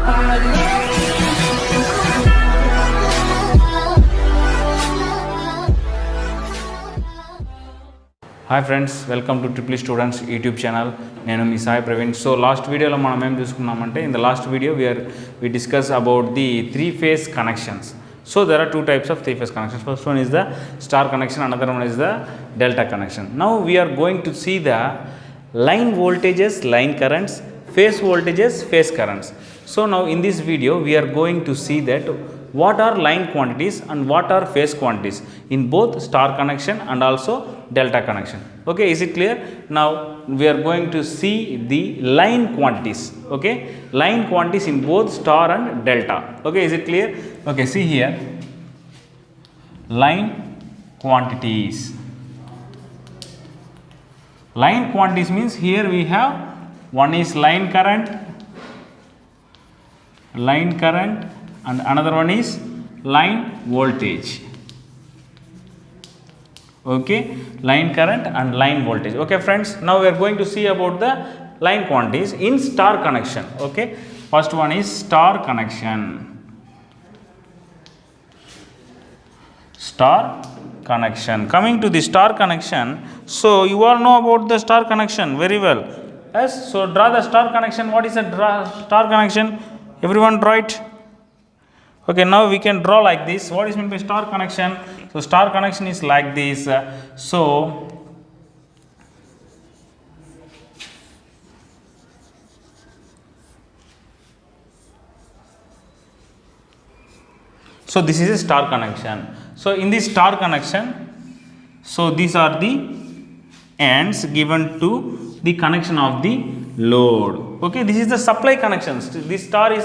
Hi friends, welcome to Triple Students YouTube channel. నేను మీ Sai Praveen. So last వీడియోలో మనం ఏం చూసుకున్నామంటే in the last video we discussed about the three phase connections. So there are two types of three phase connections. First one is the star connection, another one is the delta connection. Now we are going to see the line voltages, line currents, phase voltages, phase currents. So now in this video we are going to see that what are line quantities and what are phase quantities in both star connection and also delta connection. Okay, is it clear? Now we are going to see the line quantities. Okay, line quantities in both star and delta. Okay, is it clear? Okay, see here, line quantities. Line quantities means here we have one is line current and another one is line voltage. Okay, line current and line voltage. Okay friends, now we are going to see about the line quantities in star connection. Okay, first one is star connection. Star connection. Coming to the star connection, so you all know about the star connection very well. Yes, so draw the star connection. What is a star connection? Everyone draw it. Okay, now we can draw like this. What is meant by star connection? So star connection is like this. So this is a star connection. So in this star connection, so these are the ends given to the connection of the load. Okay, this is the supply connections. This star is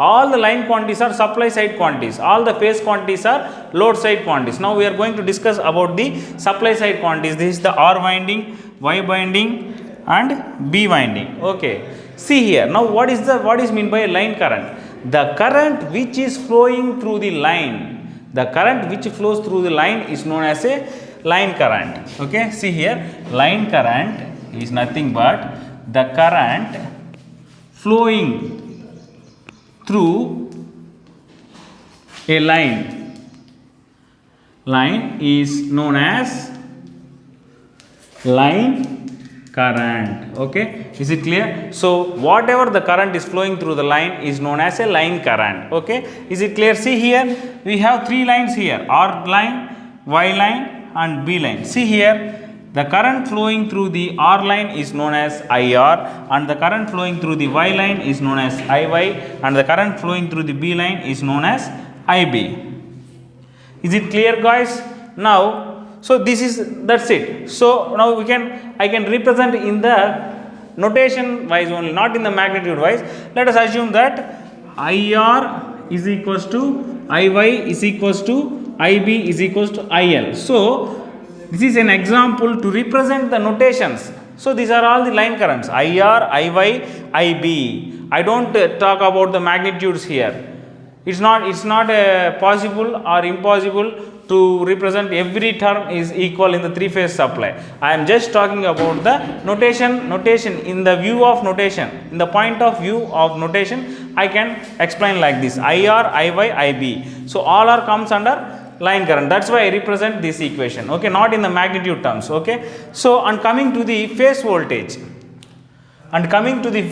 all the line quantities are supply side quantities, all the phase quantities are load side quantities. Now we are going to discuss about the supply side quantities. This is the R winding, Y winding and B winding. Okay, see here, now what is meant by line current? The current which is flowing through the line, the current which flows through the line is known as a line current. Okay, see here, line current is nothing but the current flowing through a line. Line is known as line current. Okay, is it clear? So whatever the current is flowing through the line is known as a line current. Okay, is it clear? See here, we have three lines here, R line, Y line and B line. See here, the current flowing through the R line is known as IR and the current flowing through the Y line is known as IY and the current flowing through the B line is known as IB. Is it clear guys? Now, so this is, that's it. So now I can represent in the notation wise only, not in the magnitude wise. Let us assume that IR is equals to IY is equals to IB is equals to IL. So this is an example to represent the notations. So these are all the line currents, IR, IY, IB. I don't talk about the magnitudes here. It's not possible or impossible to represent every term is equal in the three phase supply. I am just talking about the notation in the view of notation, in the point of view of notation. I can explain like this, IR, IY, IB. So all are comes under line current. That's why I represent this equation. Okay, not in the magnitude terms. Okay, so and coming to the phase voltage and coming to the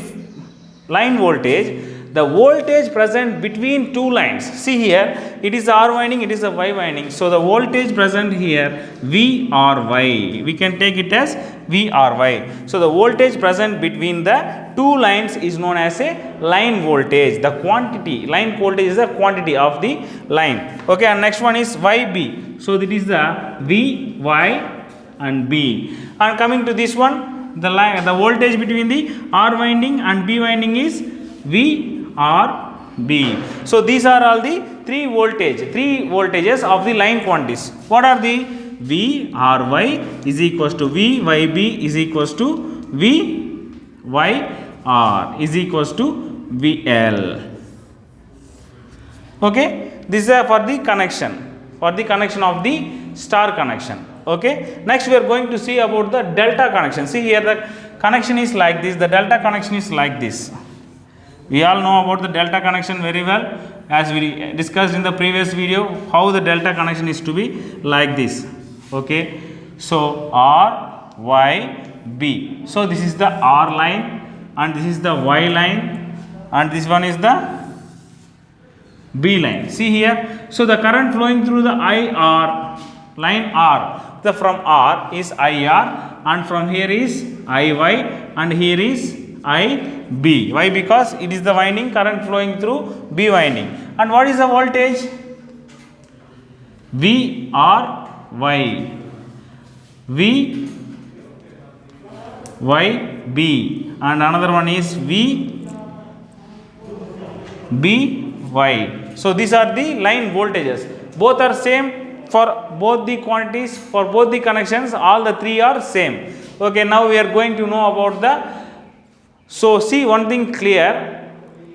line voltage, the voltage present between two lines. See here, it is R winding, it is a Y winding. So the voltage present here, VRY, we can take it as VRY. So the voltage present between the two lines is known as a line voltage. The quantity, line voltage is the quantity of the line. Okay, and next one is YB. So that is the VY and B. And coming to this one, the voltage between the R winding and B winding is VRB. So these are all the three voltages of the line quantities. What are the? VRY is equals to VYB is equals to VYR is equals to VL. Okay, this is for the connection of the star connection. Okay, next we are going to see about the delta connection. See here, the connection is like this, the delta connection is like this. We all know about the delta connection very well, as we discussed in the previous video how the delta connection is to be like this. Okay, so R, Y, B. So this is the R line and this is the Y line and this one is the B line. See here, so the current flowing through the IR line R, the from R is IR and from here is IY and here is IB. Why? Because it is the winding current flowing through B winding. And what is the voltage? VRY, VYB, and another one is VBY. So these are the line voltages. Both are same for both the quantities, for both the connections, all the three are same. Okay, now we are going to know about the. So see one thing clear,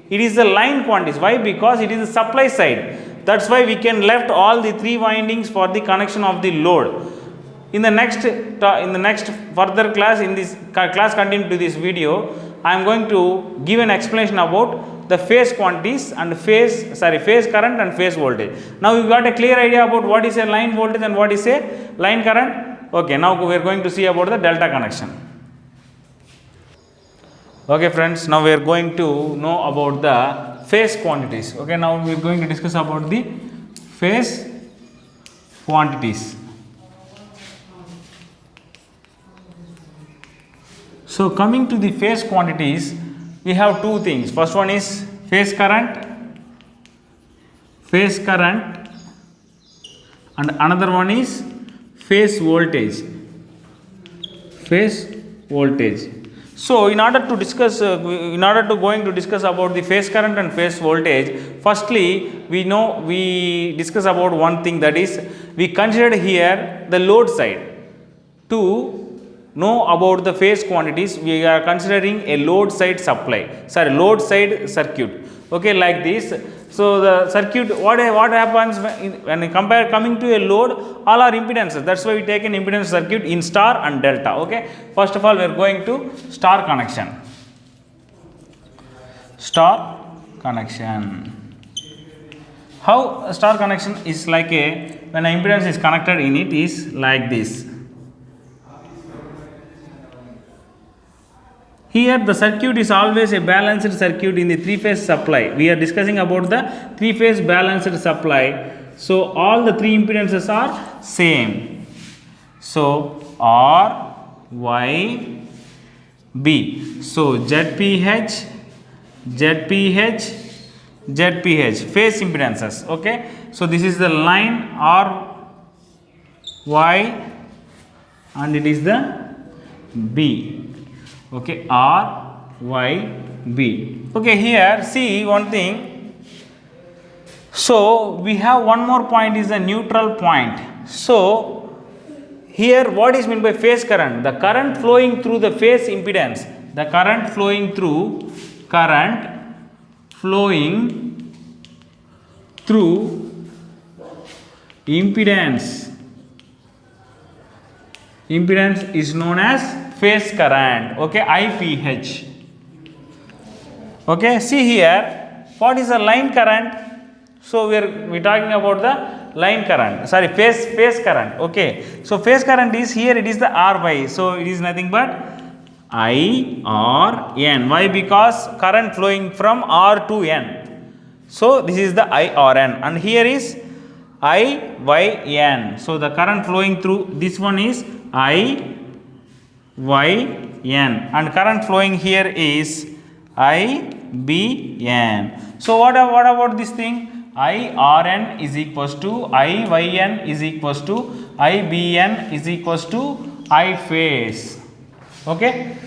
it is the line quantities. Why? Because it is the supply side. That's why we can left all the three windings for the connection of the load. In the next further class, in this class continue to this video, I am going to give an explanation about the phase quantities and phase current and phase voltage. Now you got a clear idea about what is a line voltage and what is a line current. Okay, now we are going to see about the delta connection. Okay friends, now we are going to know about the phase quantities. Okay, now we are going to discuss about the phase quantities. So coming to the phase quantities, we have two things. First one is phase current, and another one is phase voltage. So in order to discuss about the phase current and phase voltage, firstly we discuss about one thing, that is we considered here the load side. To know about the phase quantities, we are considering a load side circuit. Okay, like this. So the circuit, what happens when you compare coming to a load, all are impedances. That's why we take an impedance circuit in star and delta. Okay, first of all we are going to star connection. How a star connection is like when an impedance is connected in it is like this. Here the circuit is always a balanced circuit in the three-phase supply. We are discussing about the three-phase balanced supply. So all the three impedances are same. So R, Y, B. So ZPH, phase impedances. Okay. So this is the line R, Y, and it is the B. Okay, R, Y, B. Okay, here see one thing. So we have one more point is the neutral point. So here what is meant by phase current? The current flowing through the phase impedance. The current flowing through impedance. Impedance is known as phase current. Okay, IPH. Okay, see here what is the line current. So we're talking about the line current, phase current. Okay, so phase current is here, it is the RY. So it is nothing but IRN. Why? Because current flowing from R to N. So this is the IRN and here is IYN. So the current flowing through this one is IYN and current flowing here is IBN. So what about this thing? IRN is equals to IYN is equals to IBN is equals to I phase. Okay,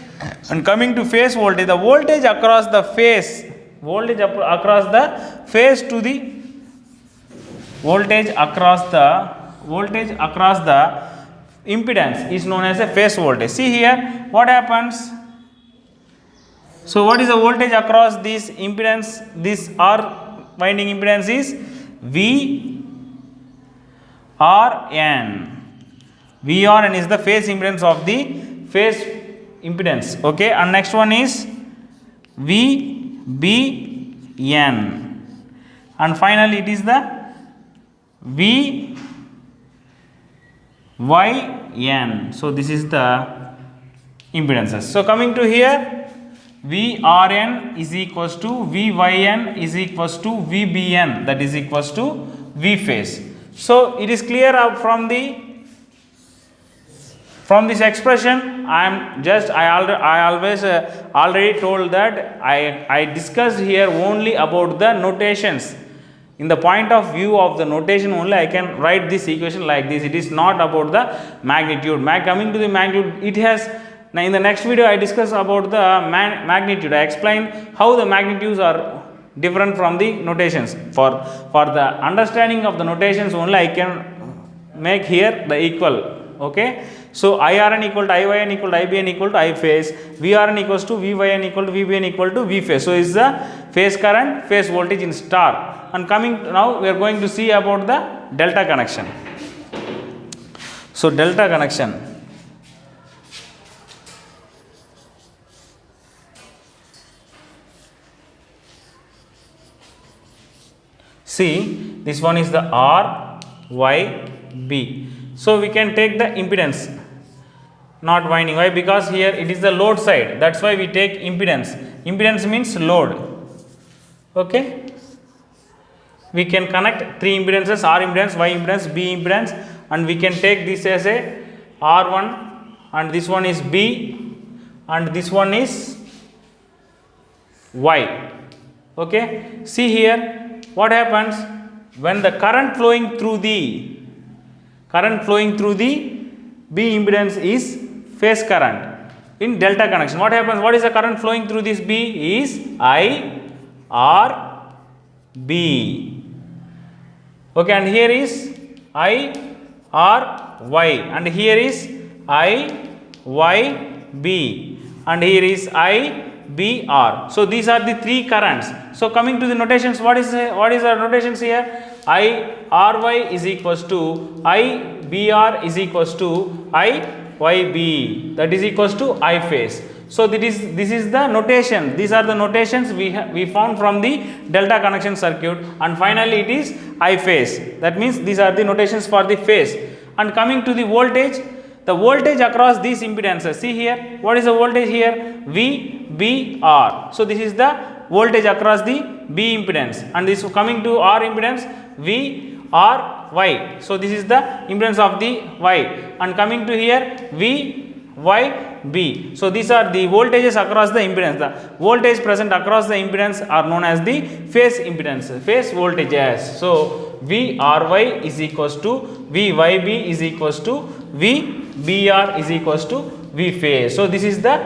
and coming to phase voltage, the voltage across the phase, to the voltage across the impedance is known as a phase voltage. See here what happens. So what is the voltage across this impedance? This R winding impedance is VRN. VRN is the phase impedance of the phase impedance. Okay, and next one is VBN. VBN, and finally it is the VYN. So this is the impedances. So coming to here, VRN is equals to VYN is equals to VBN, that is equals to V phase. So it is clear from this expression. I always already told that I discussed here only about the notations. In the point of view of the notation only, I can write this equation like this. It is not about the magnitude. Coming to the magnitude, it has. Now in the next video I discuss about the magnitude. I explain how the magnitudes are different from the notations. For the understanding of the notations only, I can make here the equal. Okay. So IRN equal to IYN equal to IBN equal to I phase, VRN equals to VYN equal to VBN equal to V phase. So is the phase current, phase voltage in star. And coming now, we are going to see about the delta connection. So delta connection. See, this one is the RYB. So we can take the impedance, not winding. Why? Because here it is the load side. That's why we take impedance. Impedance means load. Okay. We can connect three impedances: R impedance, Y impedance, B impedance, and we can take this as a R1, and this one is B, and this one is Y. Okay. See here. What happens when the current flowing through the B impedance is phase current in delta connection? What happens? What is the current flowing through this B? Is IRB. Okay, and here is IRY, and here is IYB, and here is IBR. So these are the three currents. So coming to the notations, what is our notations here? IRY is equals to IBR is equals to IYB, that is equals to I phase. So this is the notation. These are the notations we found from the delta connection circuit, and finally it is I phase. That means these are the notations for the phase. And coming to the voltage, the voltage across these impedances. See here, what is the voltage here? VBR. So this is the voltage across the B impedance, and this coming to R impedance, VRY. So this is the impedance of the Y, and coming to here VYB. So these are the voltages across the impedance. The voltage present across the impedance are known as the phase impedance, phase voltages. So VRY is equals to VYB is equals to VBR is equals to V phase. So this is the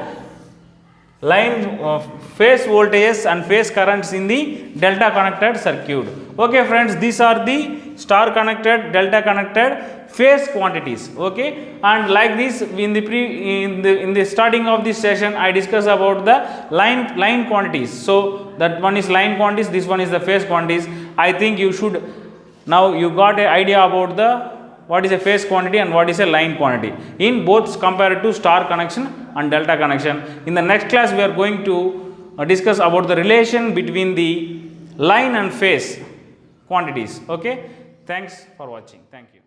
line of phase voltages and phase currents in the delta connected circuit. Okay friends, these are the star connected, delta connected phase quantities. Okay, and like this in the starting of this session I discussed about the line quantities. So that one is line quantities, this one is the phase quantities. I think you should now you got an idea about the what is a phase quantity and what is a line quantity in both compared to star connection and delta connection. In the next class we are going to discuss about the relation between the line and phase quantities. Okay, thanks for watching. Thank you.